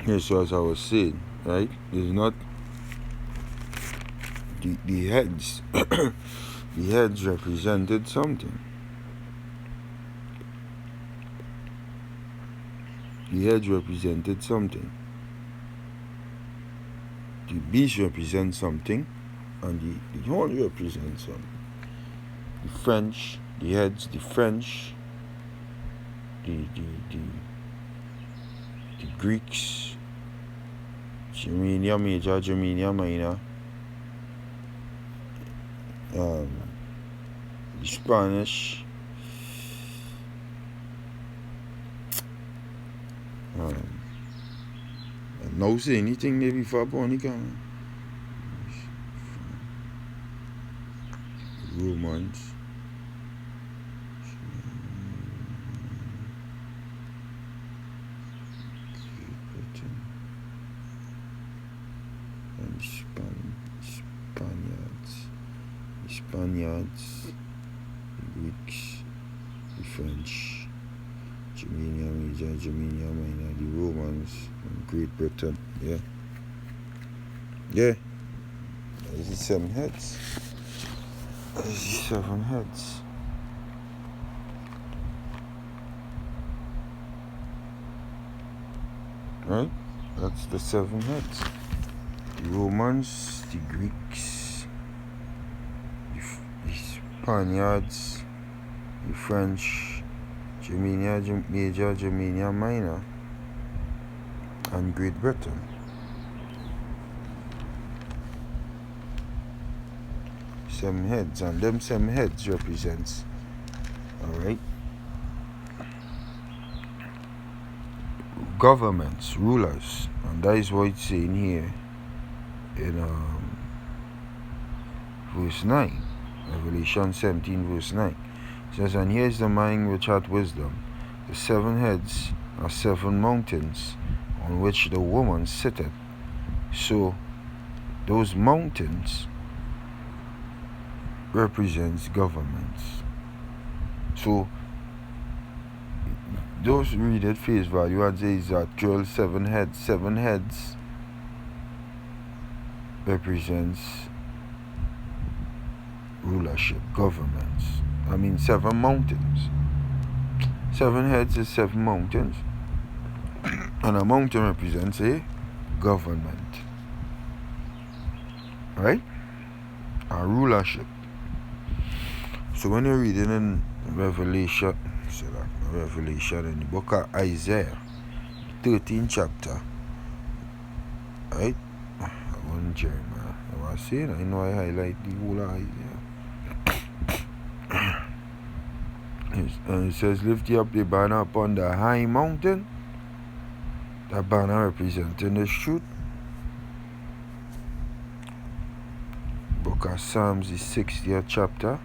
Yes, so as I was saying, right? It's not the heads. The heads represented something. The heads represented something. The beast represents something, and the horn represents something. The French, the heads, the French, the Greeks, Germania Major, Germania Minor, the Spanish, no say anything there before Bonica. Romans, and Spaniards, the Greeks, the French, Germania Major, Germania Minor, the Romans, and Great Britain. Yeah. There's the 7 heads. There's the 7 heads. Right? That's the 7 heads. The Romans, the Greeks, the Spaniards, the French, Germania Major, Germania Minor, and Great Britain. Seven heads, and them 7 heads represents, alright, governments, rulers, and that is what it's saying here in verse 9, Revelation 17 verse 9. It says, and here is the mind which hath wisdom. The 7 heads are 7 mountains on which the woman sitteth. So those mountains represents governments. So those read at face value and say is that 7 heads. 7 heads represents rulership, governments. 7 mountains. 7 heads is 7 mountains. And a mountain represents a government. Right? A rulership. So when you're reading in Revelation in the book of Isaiah, 13th chapter, right? One Jeremiah. I was saying, I know I highlight the whole of Isaiah. And it says, lift ye up the banner upon the high mountain. That banner representing the truth. Book of Psalms, the 60th chapter,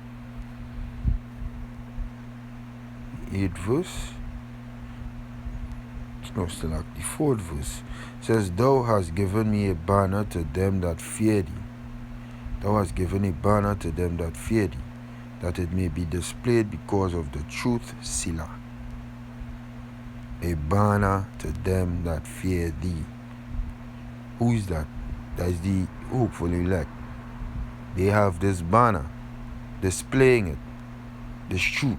8th verse. No, still like the 4th verse. It says, thou hast given me a banner to them that fear thee. Thou hast given a banner to them that fear thee, that it may be displayed because of the truth, Selah. A banner to them that fear thee. Who is that? That is the hopeful elect. They have this banner, displaying it, this truth.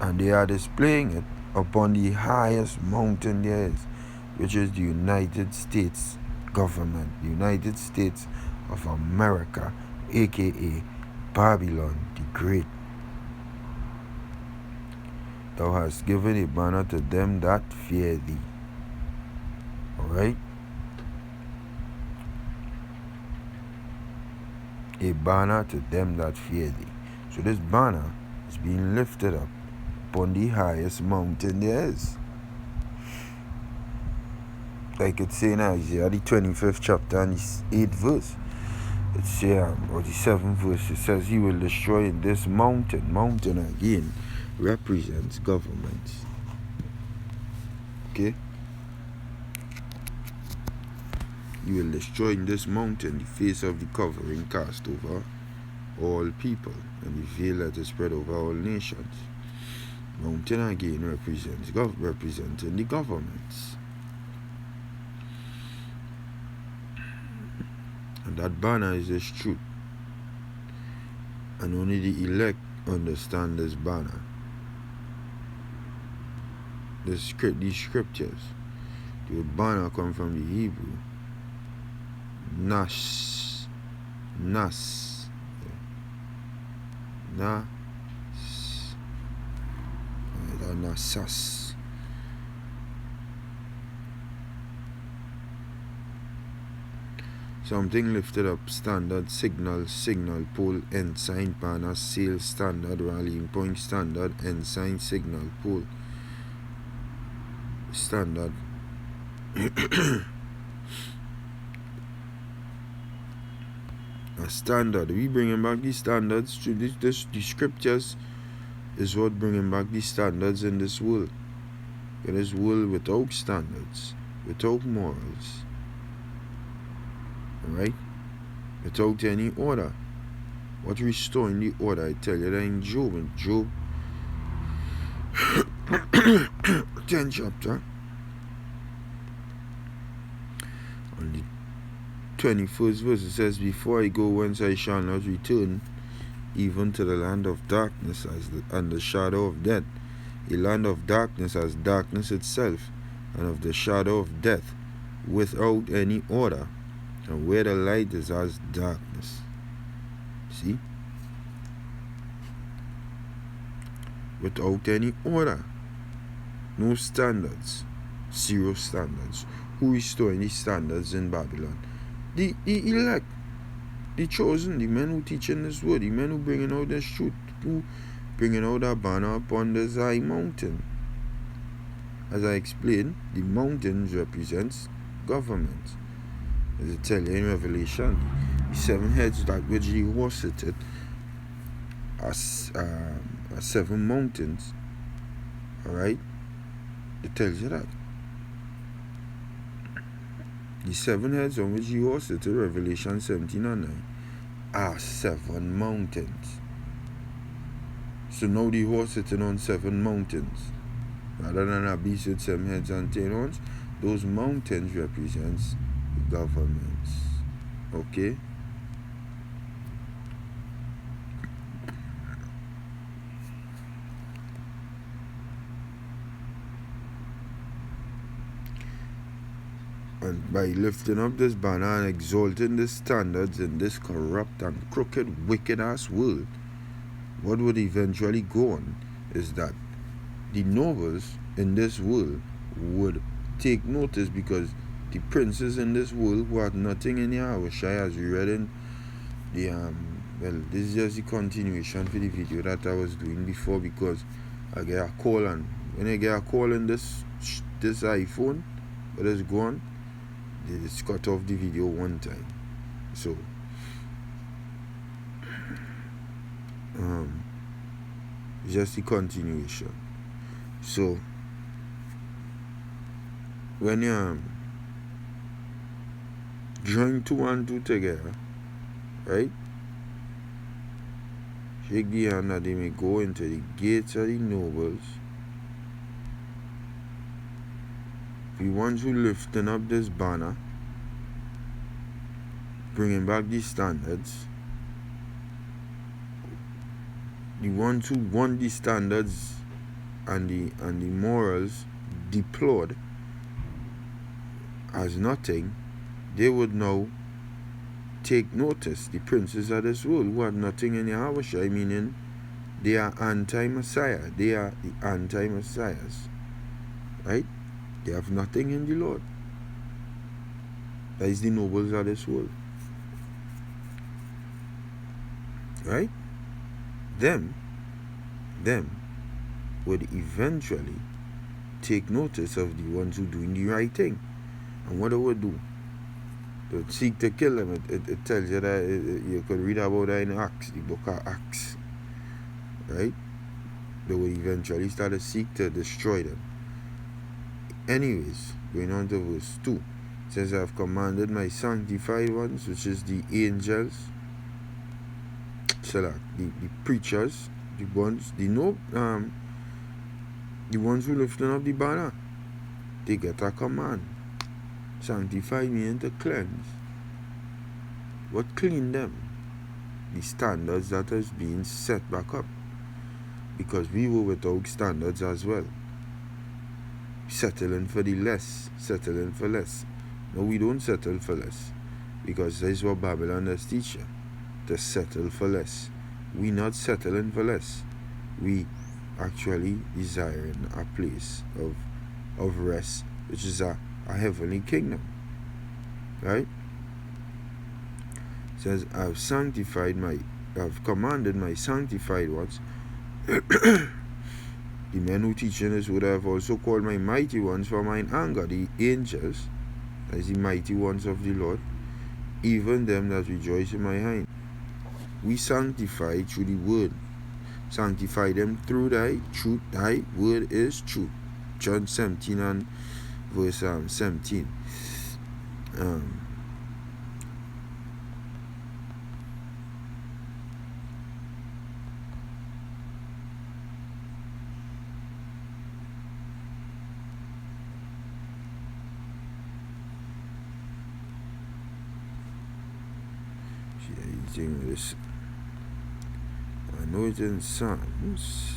And they are displaying it upon the highest mountain there is, which is the United States government, the United States of America, aka Babylon the Great. Thou hast given a banner to them that fear thee. Alright? A banner to them that fear thee. So this banner is being lifted up upon the highest mountain there is. Like it's saying in Isaiah, the 25th chapter and the 8th verse. It's saying, or the 7th verse, it says he will destroy this mountain. Mountain again represents governments. Okay? He will destroy in this mountain the face of the covering cast over all people, and the veil that is spread over all nations. Mountain again represents representing the governments. And that banner is this truth. And only the elect understand this banner. These scriptures. The banner come from the Hebrew. Nas. Nas. Nas. Nasas. Something lifted up, standard, signal, pole, ensign, banner, sail, standard, rallying point, standard, ensign, signal, pole, standard. A standard. We bringing back these standards to the scriptures is what bringing back these standards in this world. In this world without standards, without morals. Alright? Without any order. What restoring the order? I tell you that in Job 10 chapter, on the 21st verse, it says, "Before I go whence I shall not return, even to the land of darkness and the shadow of death, a land of darkness as darkness itself, and of the shadow of death, without any order, and where the light is as darkness." See? Without any order. No standards. Zero standards. Who is restoring the standards in Babylon? The elect. The chosen. The men who teach in this word. The men who bringing out this truth. Who bringing out a banner upon this high mountain. As I explained, the mountains represents government. As I tell you in Revelation, the 7 heads that which the horse sitteth are 7 mountains. Alright? It tells you that. The 7 heads on which the horse sitteth, Revelation 17:9, are 7 mountains. So now the horse sitting on 7 mountains. Rather than a beast with 7 heads and 10 horns, those mountains represents governments. Okay? And by lifting up this banner and exalting the standards in this corrupt and crooked, wicked ass world, what would eventually go on is that the nobles in this world would take notice, because the princes in this world who had nothing in their house, as we read in the well, this is just the continuation for the video that I was doing before, because I get a call, and when I get a call in this iPhone, but it's gone, they just cut off the video one time. So it's just the continuation. So when you join 2 and 2 together, right? Shake the hand that they may go into the gates of the nobles. The ones who lifting up this banner, bringing back the standards, the ones who want the standards and the morals deplored as nothing, they would now take notice. The princes of this world who had nothing in their house, meaning they are anti-Messiah. They are the anti-Messiahs. Right? They have nothing in the Lord. That is the nobles of this world. Right? Them would eventually take notice of the ones who doing the right thing. And what they would do? They would seek to kill them. It tells you that you could read about that in Acts, the book of Acts. Right? They would eventually start to seek to destroy them. Anyways, going on to verse 2. It says, "I have commanded my sanctified ones," which is the angels, so that the preachers, the ones who lifting up the banner, they get a command. Sanctify me and to cleanse. What cleaned them? The standards that is being set back up. Because we were without standards as well. Settling for the less. Settling for less. No, we don't settle for less. Because that is what Babylon does teach you. To settle for less. We not settling for less. We actually desiring a place of rest, which is a heavenly kingdom. Right? It says, I've commanded my sanctified ones. The men who teach in this would have also called my mighty ones for mine anger, the angels, as the mighty ones of the Lord, even them that rejoice in my hand. We sanctify through the word. Sanctify them through thy truth. Thy word is truth. John 17 and verse 17. This. I know it's in Psalms.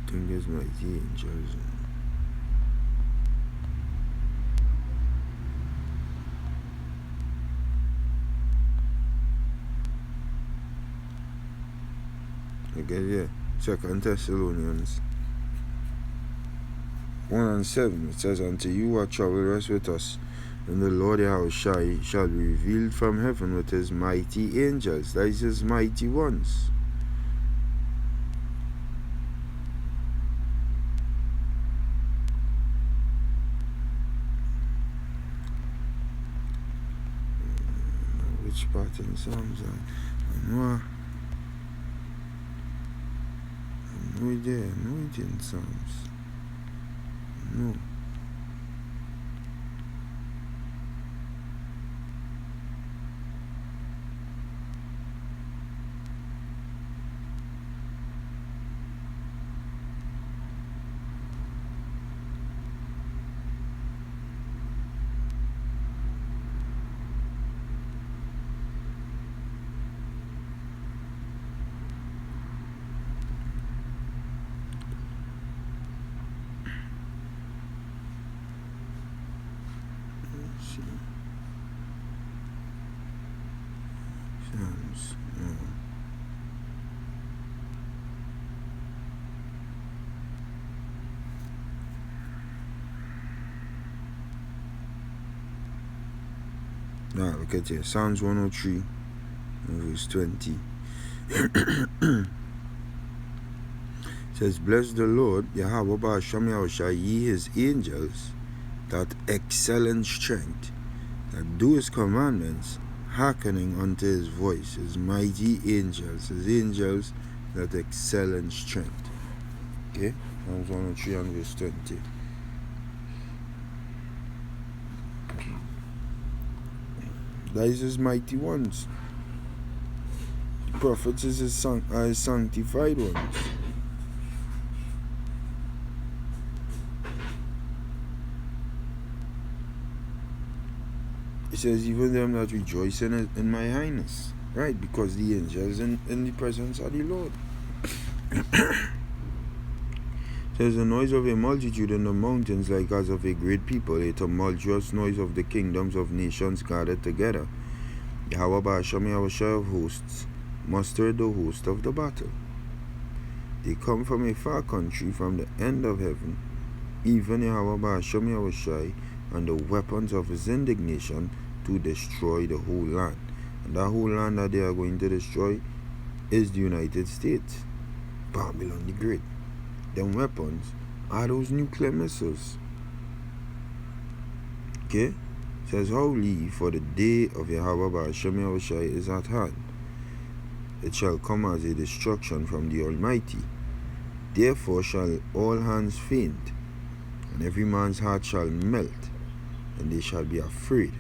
I think there's mighty angels. Okay, yeah. 2 Thessalonians 1 and 7. It says, unto you who are troubled, rest with us. And the Lord Yahushua shall be revealed from heaven with his mighty angels. That is his mighty ones. Which part in Psalms? I know it in Psalms. No. Psalms. No. Now look at here. Psalms 103 verse 20. It says, bless the Lord, Yahweh Ba'asham Yahushua, ye his angels, that excel in strength, that do his commandments, hearkening unto his voice, his mighty angels, his angels that excel in strength. Okay? Psalms 103 and verse 20. That is his mighty ones. The prophets is his sanctified ones. It says, even them that rejoice in my highness. Right? Because the angels in the presence of the Lord. It says, the noise of a multitude in the mountains like as of a great people, a tumultuous noise of the kingdoms of nations gathered together. Yahweh Ba'asham Yahushua of hosts mustered the host of the battle. They come from a far country, from the end of heaven, even Yahweh Ba'asham Yahushua, and the weapons of his indignation to destroy the whole land. And that whole land that they are going to destroy is the United States, Babylon the Great. Them weapons are those nuclear missiles. Okay? It says, Holy, for the day of Yahweh Ba'ashem Yahushai is at hand. It shall come as a destruction from the Almighty. Therefore shall all hands faint, and every man's heart shall melt, and they shall be afraid.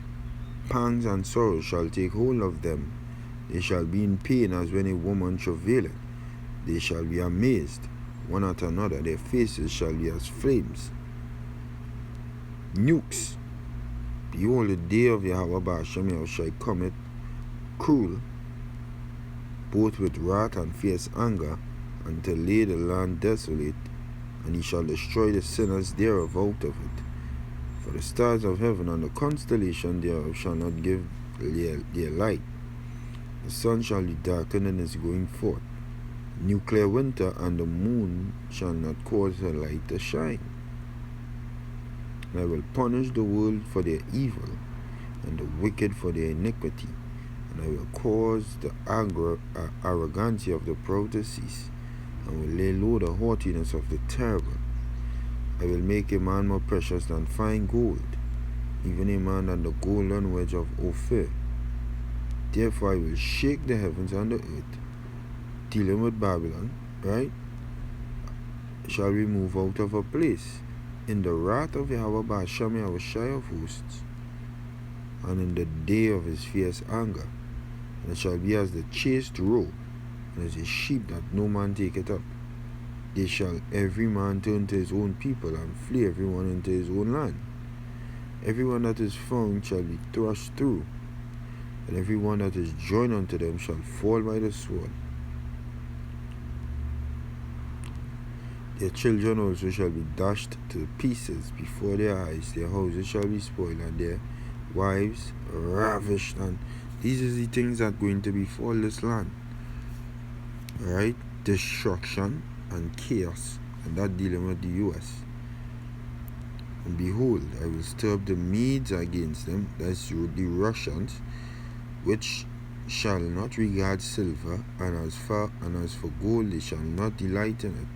Pangs and sorrows shall take hold of them. They shall be in pain as when a woman travaileth. They shall be amazed, one at another. Their faces shall be as flames. Nukes. Behold, the day of Yahweh Ba'ashem Yahushai cometh, cruel, both with wrath and fierce anger, and to lay the land desolate, and he shall destroy the sinners thereof out of it. For the stars of heaven and the constellation thereof shall not give their light. The sun shall be darkened in his going forth. Nuclear winter, and the moon shall not cause her light to shine. And I will punish the world for their evil, and the wicked for their iniquity. And I will cause the arrogancy of the proud to cease, and will lay low the haughtiness of the terrible. I will make a man more precious than fine gold, even a man than the golden wedge of Ophir. Therefore I will shake the heavens and the earth, dealing with Babylon, right? Shall we move out of her place in the wrath of Yahweh Ba'ashem Yahushai of hosts, and in the day of his fierce anger. And it shall be as the chased roe, and as a sheep that no man taketh up. They shall every man turn to his own people, and flee every one into his own land. Every one that is found shall be thrust through, and every one that is joined unto them shall fall by the sword. Their children also shall be dashed to pieces before their eyes. Their houses shall be spoiled, and their wives ravished. And these are the things that are going to befall this land. Right? Destruction and chaos. And that dealing with the U.S. And behold, I will stir up the Medes against them, that's the Russians, which shall not regard silver, and as for gold they shall not delight in it.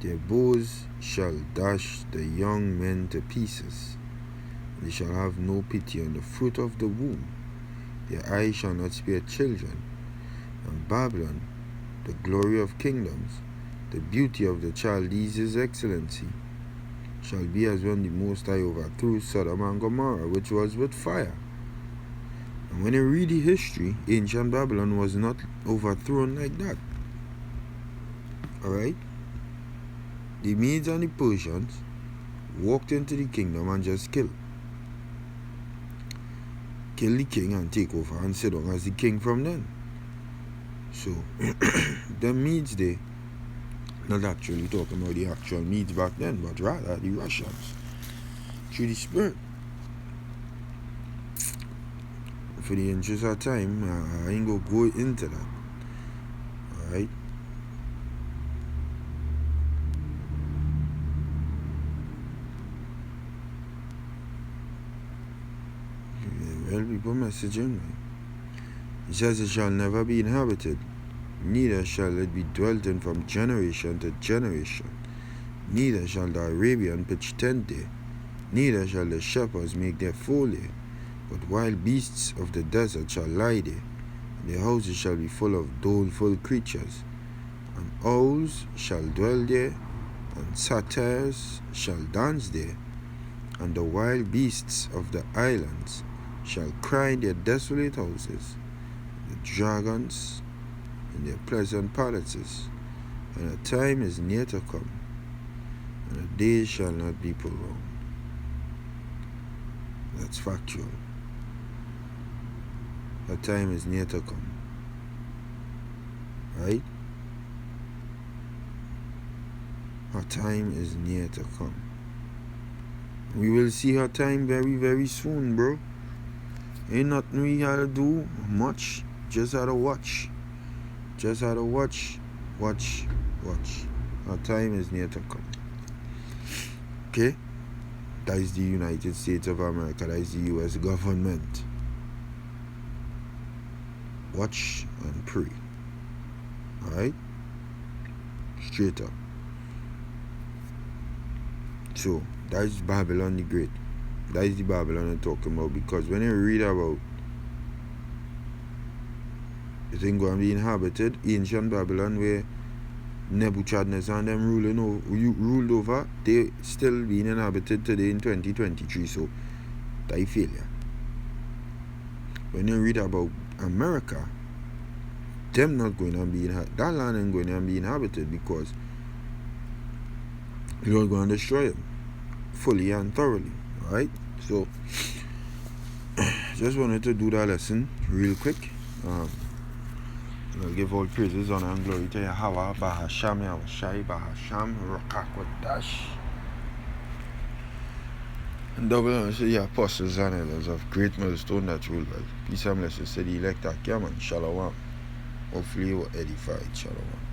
Their bows shall dash the young men to pieces. They shall have no pity on the fruit of the womb. Their eyes shall not spare children. And Babylon, the glory of kingdoms, the beauty of the Chaldees' excellency, shall be as when the Most High overthrew Sodom and Gomorrah, which was with fire. And when you read the history, ancient Babylon was not overthrown like that. Alright? The Medes and the Persians walked into the kingdom and just kill the king and take over and sit down as the king from then. So, the Medes, they not actually talking about the actual Medes back then, but rather the Russians through the spirit. For the interest of time, I ain't gonna go into that. Alright? Well, people messaging. It says it shall never be inhabited, neither shall it be dwelt in from generation to generation. Neither shall the Arabian pitch tent there, neither shall the shepherds make their fold there. But wild beasts of the desert shall lie there, and their houses shall be full of doleful creatures. And owls shall dwell there, and satyrs shall dance there, and the wild beasts of the islands shall cry in their desolate houses, the dragons in their pleasant palaces. And a time is near to come, and the days shall not be prolonged. That's factual. A time is near to come. Right? Her time is near to come. We will see her time very, very soon, bro. Ain't nothing we gotta do much. Just gotta watch. Just gotta watch. Watch. Our time is near to come. Okay? That is the United States of America. That is the US government. Watch and pray. Alright? Straight up. So, that is Babylon the Great. That is the Babylon I'm talking about, because when you read about the thing going to be inhabited, ancient Babylon, where Nebuchadnezzar and them ruled over, they still being inhabited today in 2023. So that is failure. When you read about America, them not going to be that land ain't going to be inhabited, because you're going to destroy them fully and thoroughly. Alright? So just wanted to do that lesson real quick. I'll give all praises, honor, and glory to Yahweh, Bahasham, Yahushai, Bahasham, Rakakwadash. And double honor to the apostles and elders of Great Millstone that rule well. Peace and blessings to the elect of Yaman. Shalom. Hopefully you were edified. Shalom.